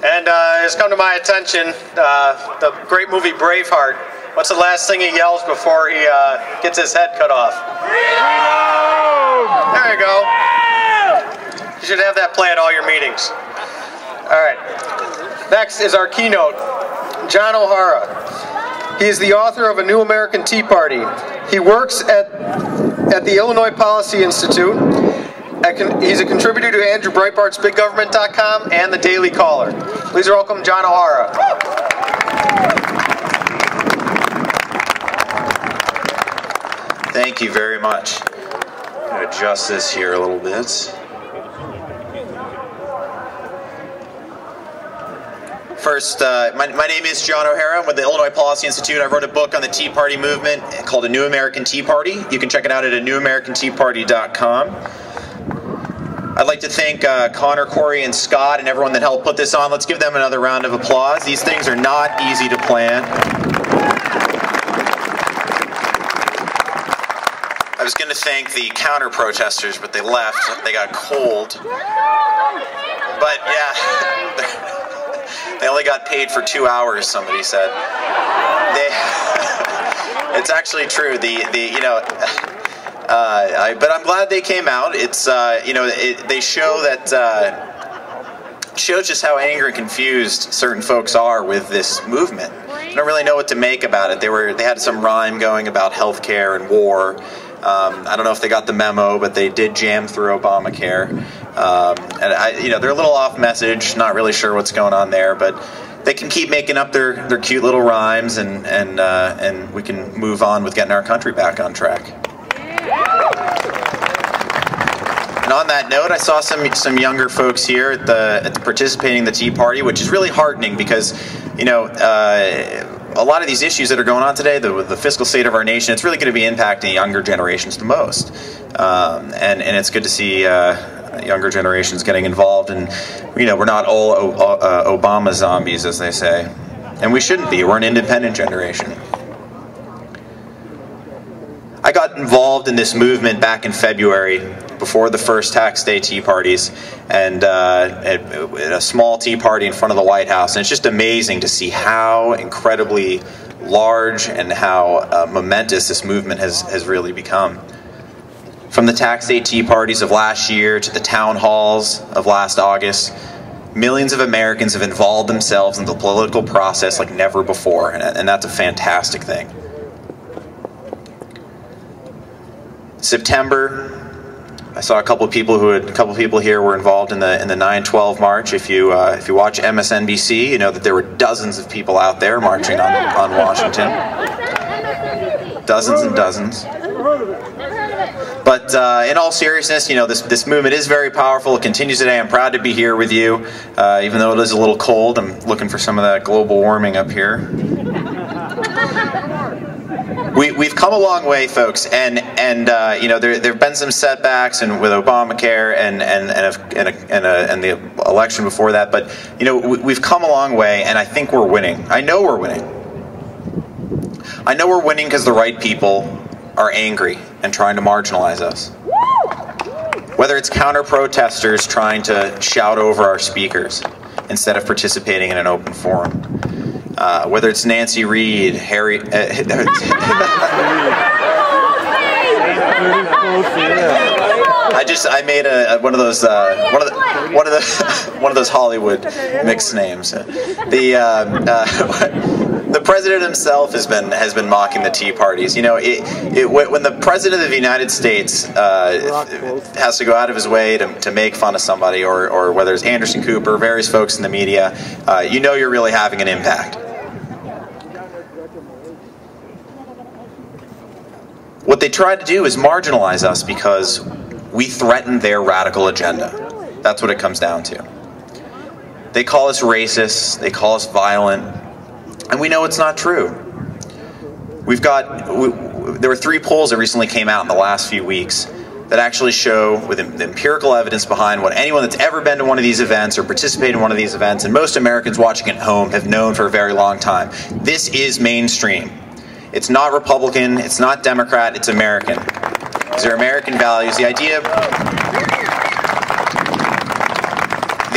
And it's come to my attention, the great movie Braveheart. What's the last thing he yells before he gets his head cut off? There you go. You should have that play at all your meetings. All right. Next is our keynote, John O'Hara. He is the author of A New American Tea Party. He works at the Illinois Policy Institute. He's a contributor to Andrew Breitbart's biggovernment.com and the Daily Caller. Please welcome John O'Hara. Thank you very much. I'm going to adjust this here a little bit. First, my name is John O'Hara. I'm with the Illinois Policy Institute. I wrote a book on the Tea Party movement called A New American Tea Party. You can check it out at anewamericanteaparty.com. I'd like to thank Connor, Corey, and Scott and everyone that helped put this on. Let's give them another round of applause. These things are not easy to plan. I was going to thank the counter-protesters, but they left. They got cold. But yeah, they only got paid for 2 hours, somebody said. It's actually true. But I'm glad they came out. It's they show that shows just how angry and confused certain folks are with this movement. They don't really know what to make about it. They had some rhyme going about healthcare and war. I don't know if they got the memo, but they did jam through Obamacare. And they're a little off message. Not really sure what's going on there, but they can keep making up their cute little rhymes, and we can move on with getting our country back on track. And on that note, I saw some younger folks here at the participating in the Tea Party, which is really heartening because, a lot of these issues that are going on today, the fiscal state of our nation, it's really going to be impacting younger generations the most. And it's good to see younger generations getting involved. And, we're not all Obama zombies, as they say. And we shouldn't be. We're an independent generation. I got involved in this movement back in February, before the first tax day tea parties, and at a small tea party in front of the White House. And it's just amazing to see how incredibly large and how momentous this movement has really become. From the tax day tea parties of last year to the town halls of last August, millions of Americans have involved themselves in the political process like never before, and that's a fantastic thing. September, I saw a couple of people here were involved in the 9/12 march. If you watch MSNBC, you know that there were dozens of people out there marching on Washington, dozens and dozens. But in all seriousness, this movement is very powerful. It continues today. I'm proud to be here with you, even though it is a little cold. I'm looking for some of that global warming up here. We've come a long way, folks, and there have been some setbacks, and with Obamacare and the election before that, but we've come a long way, and I think we're winning. I know we're winning. I know we're winning because the right people are angry and trying to marginalize us. Whether it's counter-protesters trying to shout over our speakers instead of participating in an open forum. Whether it's Nancy Reid, Harry, I made one of those Hollywood mixed names. The president himself has been mocking the Tea Parties. When the president of the United States has to go out of his way to make fun of somebody, or whether it's Anderson Cooper, various folks in the media, you're really having an impact. What they try to do is marginalize us because we threaten their radical agenda. That's what it comes down to. They call us racist, they call us violent, and we know it's not true. There were 3 polls that recently came out in the last few weeks that actually show, with empirical evidence behind, what anyone that's ever been to one of these events or participated in one of these events, and most Americans watching at home have known for a very long time. This is mainstream. It's not Republican, it's not Democrat, it's American. These are American values. The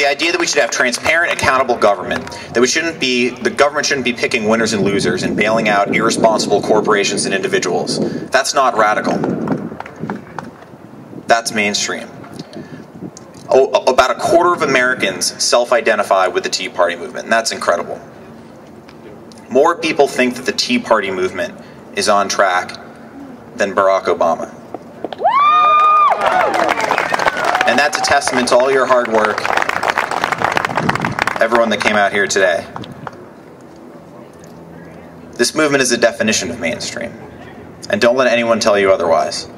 the idea that we should have transparent, accountable government, that the government shouldn't be picking winners and losers and bailing out irresponsible corporations and individuals. That's not radical. That's mainstream. About a quarter of Americans self-identify with the Tea Party movement, and that's incredible. More people think that the Tea Party movement is on track than Barack Obama. And that's a testament to all your hard work, everyone that came out here today. This movement is the definition of mainstream, and don't let anyone tell you otherwise.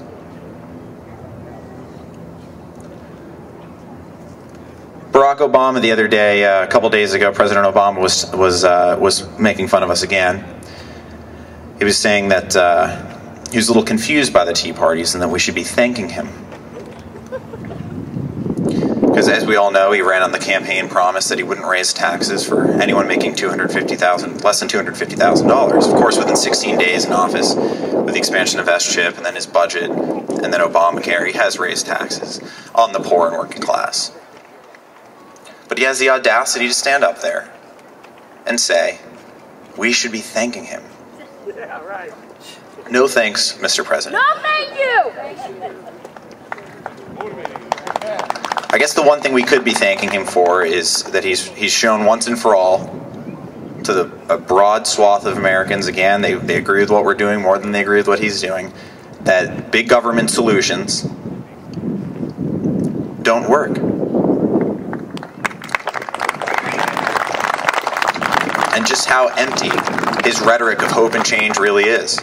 Barack Obama the other day, a couple days ago, President Obama was making fun of us again. He was saying that he was a little confused by the Tea Parties and that we should be thanking him. Because as we all know, he ran on the campaign promise that he wouldn't raise taxes for anyone making less than $250,000. Of course, within 16 days in office, with the expansion of S-chip and then his budget and then Obamacare, he has raised taxes on the poor and working class. But he has the audacity to stand up there and say, we should be thanking him. Yeah, right. No thanks, Mr. President. No, thank you. I guess the one thing we could be thanking him for is that he's shown once and for all to a broad swath of Americans, again, they agree with what we're doing more than they agree with what he's doing, that big government solutions don't work. And just how empty his rhetoric of hope and change really is.